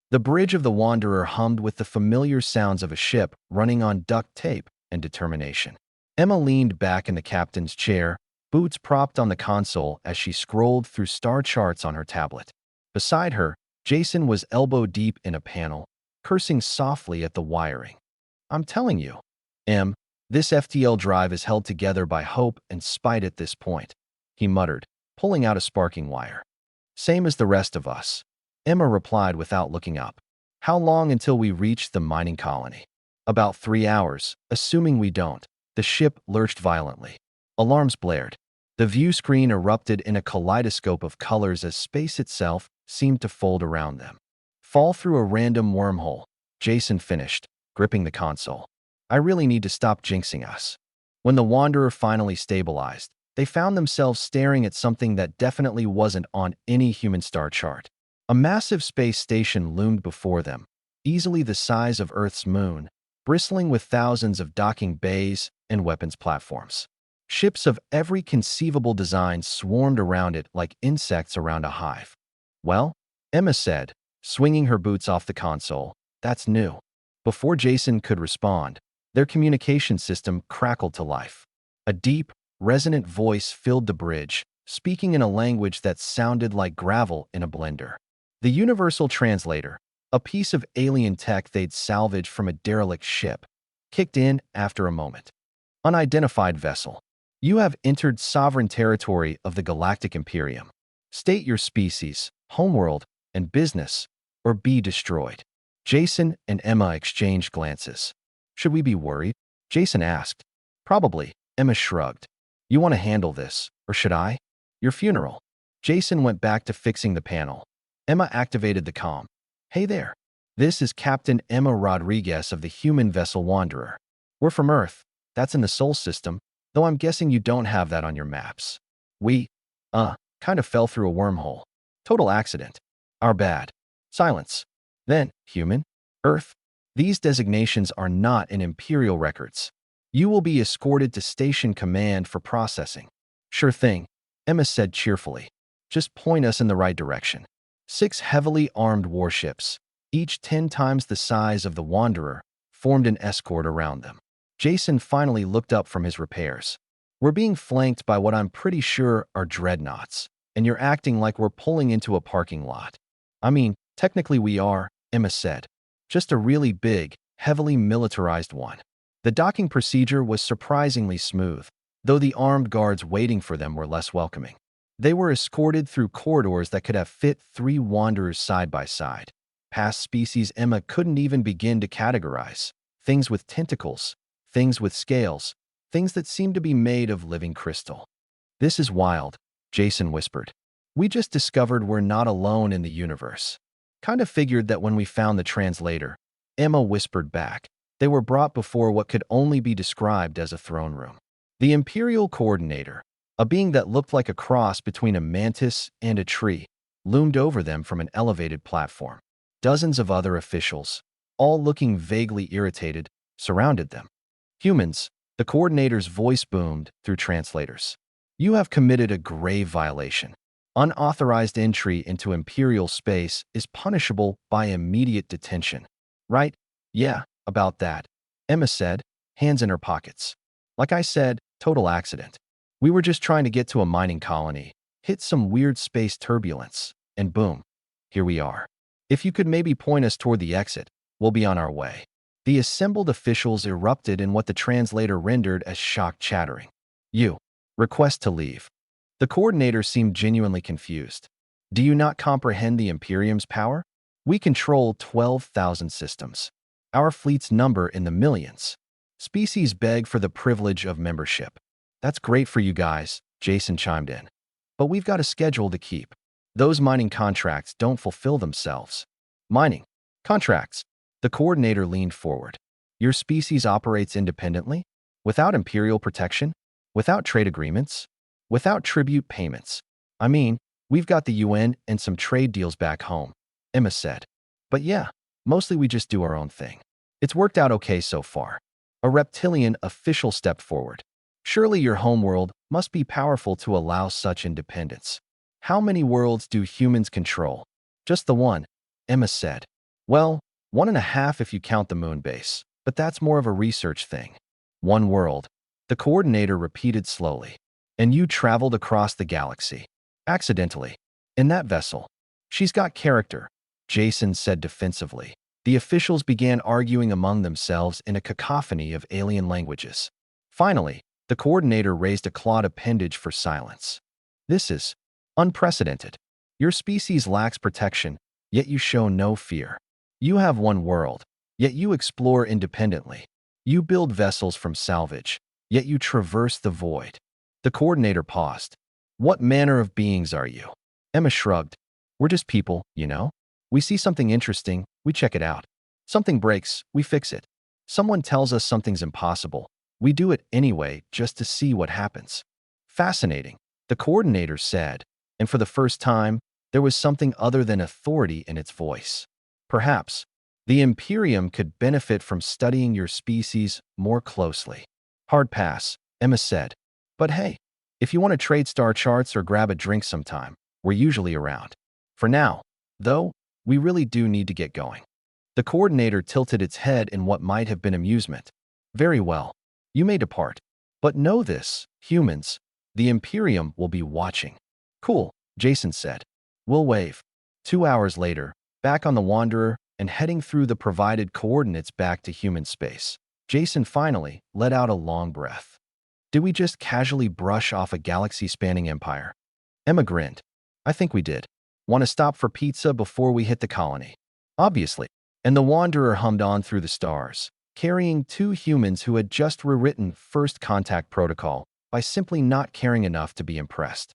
The bridge of the Wanderer hummed with the familiar sounds of a ship running on duct tape and determination. Emma leaned back in the captain's chair, boots propped on the console as she scrolled through star charts on her tablet. Beside her, Jason was elbow-deep in a panel, cursing softly at the wiring. "I'm telling you, Em, this FTL drive is held together by hope and spite at this point," he muttered, pulling out a sparking wire. "Same as the rest of us," Emma replied without looking up. "How long until we reach the mining colony?" "About 3 hours, assuming we don't." The ship lurched violently. Alarms blared. The view screen erupted in a kaleidoscope of colors as space itself seemed to fold around them. "Fall through a random wormhole," Jason finished, gripping the console. "I really need to stop jinxing us." When the Wanderer finally stabilized, they found themselves staring at something that definitely wasn't on any human star chart. A massive space station loomed before them, easily the size of Earth's moon, bristling with thousands of docking bays and weapons platforms. Ships of every conceivable design swarmed around it like insects around a hive. "Well," Emma said, swinging her boots off the console, "that's new." Before Jason could respond, their communication system crackled to life. A deep, resonant voice filled the bridge, speaking in a language that sounded like gravel in a blender. The Universal Translator, a piece of alien tech they'd salvaged from a derelict ship, kicked in after a moment. "Unidentified vessel. You have entered sovereign territory of the Galactic Imperium. State your species, homeworld, and business, or be destroyed." Jason and Emma exchanged glances. "Should we be worried?" Jason asked. "Probably," Emma shrugged. "You want to handle this, or should I?" "Your funeral." Jason went back to fixing the panel. Emma activated the comm. "Hey there. This is Captain Emma Rodriguez of the human vessel Wanderer. We're from Earth. That's in the Sol system, though I'm guessing you don't have that on your maps. We, kind of fell through a wormhole. Total accident. Our bad." Silence. Then, human, Earth. These designations are not in Imperial records. You will be escorted to Station Command for processing. "Sure thing," Emma said cheerfully. "Just point us in the right direction." 6 heavily armed warships, each 10 times the size of the Wanderer, formed an escort around them. Jason finally looked up from his repairs. "We're being flanked by what I'm pretty sure are dreadnoughts, and you're acting like we're pulling into a parking lot." "I mean, technically we are," Emma said. "Just a really big, heavily militarized one." The docking procedure was surprisingly smooth, though the armed guards waiting for them were less welcoming. They were escorted through corridors that could have fit 3 Wanderers side by side, past species Emma couldn't even begin to categorize, things with tentacles, things with scales, things that seemed to be made of living crystal. "This is wild," Jason whispered. "We just discovered we're not alone in the universe." "Kind of figured that when we found the translator," Emma whispered back. They were brought before what could only be described as a throne room. The Imperial Coordinator, a being that looked like a cross between a mantis and a tree, loomed over them from an elevated platform. Dozens of other officials, all looking vaguely irritated, surrounded them. "Humans," the Coordinator's voice boomed through translators. "You have committed a grave violation. Unauthorized entry into Imperial space is punishable by immediate detention." "Right? Yeah, about that," Emma said, hands in her pockets. "Like I said, total accident. We were just trying to get to a mining colony, hit some weird space turbulence, and boom, here we are. If you could maybe point us toward the exit, we'll be on our way." The assembled officials erupted in what the translator rendered as shocked chattering. "You. Request to leave." The Coordinator seemed genuinely confused. "Do you not comprehend the Imperium's power? We control 12,000 systems. Our fleet's number in the millions. Species beg for the privilege of membership." "That's great for you guys," Jason chimed in. "But we've got a schedule to keep. Those mining contracts don't fulfill themselves." "Mining contracts?" The Coordinator leaned forward. "Your species operates independently? Without Imperial protection? Without trade agreements? Without tribute payments? I mean, we've got the UN and some trade deals back home," Emma said. "But yeah, mostly we just do our own thing. It's worked out okay so far." A reptilian official stepped forward. "Surely your homeworld must be powerful to allow such independence." "How many worlds do humans control?" "Just the one," Emma said. Well, 1.5 if you count the moon base, but that's more of a research thing. One world, the coordinator repeated slowly. And you traveled across the galaxy. Accidentally. In that vessel. She's got character, Jason said defensively. The officials began arguing among themselves in a cacophony of alien languages. Finally, the coordinator raised a clawed appendage for silence. This is unprecedented. Your species lacks protection, yet you show no fear. You have one world, yet you explore independently. You build vessels from salvage, yet you traverse the void. The coordinator paused. What manner of beings are you? Emma shrugged. We're just people, you know? We see something interesting, we check it out. Something breaks, we fix it. Someone tells us something's impossible. We do it anyway just to see what happens. Fascinating, the coordinator said, and for the first time, there was something other than authority in its voice. Perhaps, the Imperium could benefit from studying your species more closely. Hard pass, Emma said. But hey, if you want to trade star charts or grab a drink sometime, we're usually around. For now, though, we really do need to get going. The coordinator tilted its head in what might have been amusement. Very well. You may depart. But know this, humans, the Imperium will be watching. Cool, Jason said. We'll wave. 2 hours later, back on the Wanderer and heading through the provided coordinates back to human space, Jason finally let out a long breath. Did we just casually brush off a galaxy-spanning empire? Emma grinned. I think we did. Want to stop for pizza before we hit the colony? Obviously. And the Wanderer hummed on through the stars, carrying 2 humans who had just rewritten First Contact Protocol by simply not caring enough to be impressed.